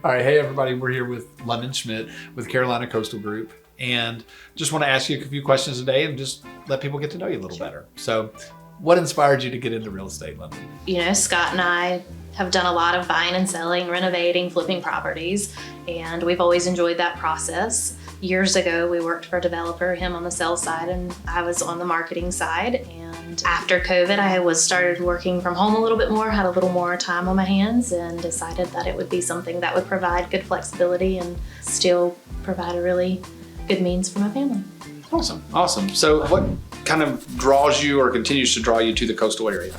All right, hey everybody, we're here with London Schmidt with Carolina Coastal Group, and just want to ask you a few questions today and just let people get to know you a little better. So, what inspired you to get into real estate, London? You know, Scott and I have done a lot of buying and selling, renovating, flipping properties, and we've always enjoyed that process. Years ago, we worked for a developer, him on the sales side, and I was on the marketing side. And after COVID, I started working from home a little bit more, had a little more time on my hands, and decided that it would be something that would provide good flexibility and still provide a really good means for my family. Awesome, awesome. So what kind of draws you or continues to draw you to the coastal area?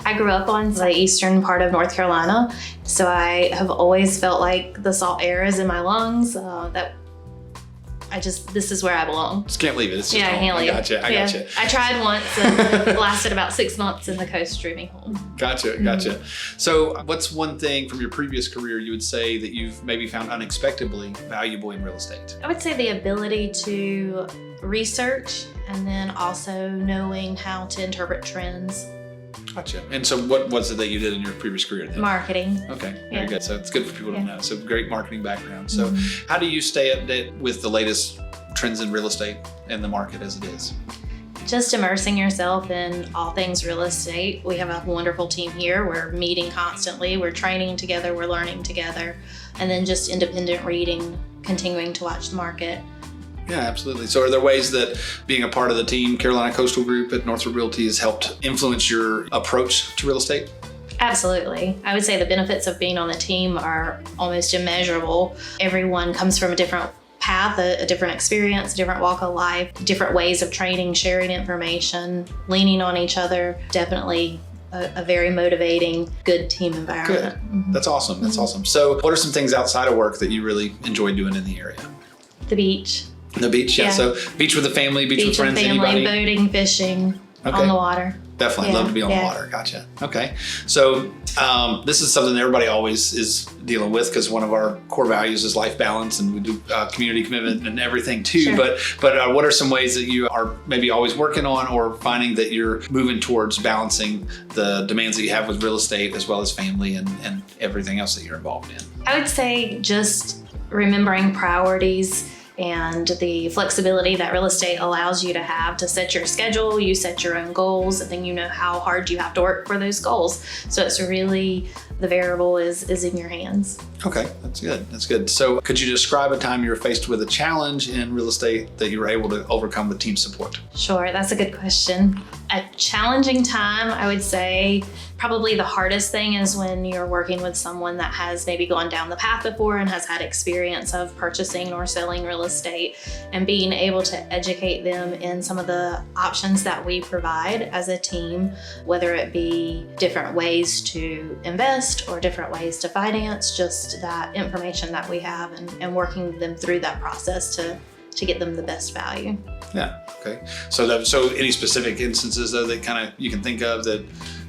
I grew up on the eastern part of North Carolina, so I have always felt like the salt air is in my lungs, this is where I belong. Just can't leave it. It's just I home. can't leave it. I gotcha. I tried once and it lasted about 6 months in the coast dreaming home. Gotcha. So what's one thing from your previous career you would say that you've maybe found unexpectedly valuable in real estate? I would say the ability to research and then also knowing how to interpret trends. Gotcha. And so what was it that you did in your previous career then? Marketing. Okay, very good. So it's good for people to know. So great marketing background. So Mm-hmm. how do you stay updated with the latest trends in real estate and the market as it is? Just immersing yourself in all things real estate. We have a wonderful team here. We're meeting constantly. We're training together. We're learning together. And then just independent reading, continuing to watch the market. Yeah, absolutely. So are there ways that being a part of the team, Carolina Coastal Group at Northrop Realty, has helped influence your approach to real estate? Absolutely. I would say the benefits of being on the team are almost immeasurable. Everyone comes from a different path, a different experience, a different walk of life, different ways of training, sharing information, leaning on each other. Definitely a very motivating, good team environment. Good. Mm-hmm. That's awesome. That's awesome. So what are some things outside of work that you really enjoy doing in the area? The beach. The beach, yeah. So beach with the family, beach with friends, with family, anybody? boating, fishing, on the water. Definitely love to be on the water. Gotcha. Okay. So this is something that everybody always is dealing with because one of our core values is life balance, and we do community commitment and everything too. Sure. But what are some ways that you are maybe always working on or finding that you're moving towards balancing the demands that you have with real estate as well as family and everything else that you're involved in? I would say just remembering priorities and the flexibility that real estate allows you to have to set your schedule, you set your own goals, and then you know how hard you have to work for those goals. So it's really, the variable is in your hands. Okay, that's good. That's good. So could you describe a time you were faced with a challenge in real estate that you were able to overcome with team support? Sure, that's a good question. A challenging time, I would say, probably the hardest thing is when you're working with someone that has maybe gone down the path before and has had experience of purchasing or selling real estate, and being able to educate them in some of the options that we provide as a team, whether it be different ways to invest or different ways to finance, just that information that we have and working them through that process to get them the best value. Yeah. Okay. So any specific instances though that kind of you can think of that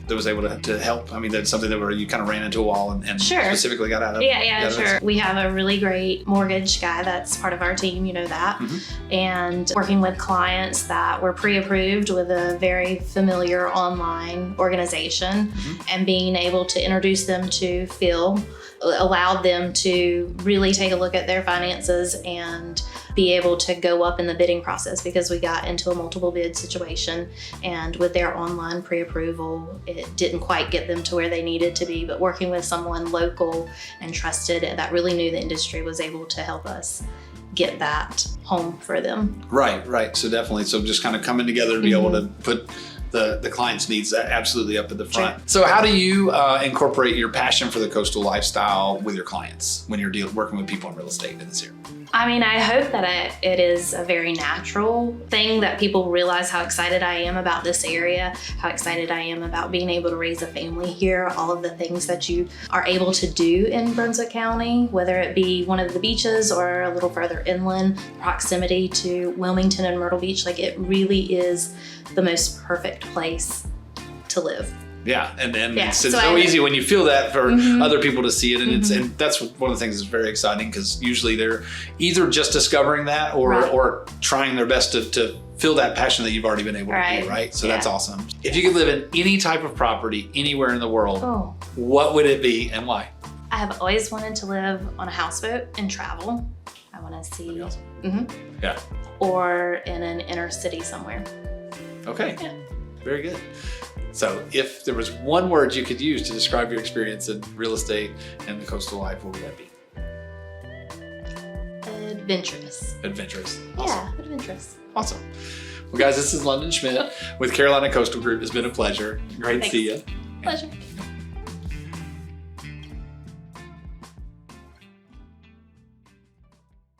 was able to help? I mean, that's something that where you kind of ran into a wall and Sure. specifically got out of. Yeah, sure. We have a really great mortgage guy that's part of our team, you know that. Mm-hmm. And working with clients that were pre-approved with a very familiar online organization, and being able to introduce them to Phil allowed them to really take a look at their finances and be able to go up in the bidding process, because we got into a multiple bid situation, and with their online pre-approval, it didn't quite get them to where they needed to be, but working with someone local and trusted that really knew the industry was able to help us get that home for them. Right. So definitely. So just kind of coming together to be able to put the client's needs absolutely up at the front. Sure. So how do you incorporate your passion for the coastal lifestyle with your clients when you're working with people in real estate in this area? I mean, I hope that it is a very natural thing that people realize how excited I am about this area, how excited I am about being able to raise a family here, all of the things that you are able to do in Brunswick County, whether it be one of the beaches or a little further inland, proximity to Wilmington and Myrtle Beach. Like, it really is the most perfect place to live. Yeah, and Yeah, it's so so easy when you feel that for other people to see it, and Mm-hmm. that's one of the things that's very exciting, because usually they're either just discovering that or trying their best to feel that passion that you've already been able to do, right? So that's awesome. If you could live in any type of property anywhere in the world, what would it be and why? I have always wanted to live on a houseboat and travel. I want to see, Awesome. Mhm. Yeah. or in an inner city somewhere. Okay. Yeah. Very good. So if there was one word you could use to describe your experience in real estate and the coastal life, what would that be? Adventurous. Adventurous. Awesome. Yeah, adventurous. Awesome. Well, guys, this is London Schmidt with Carolina Coastal Group. It's been a pleasure. Great to see you. Pleasure.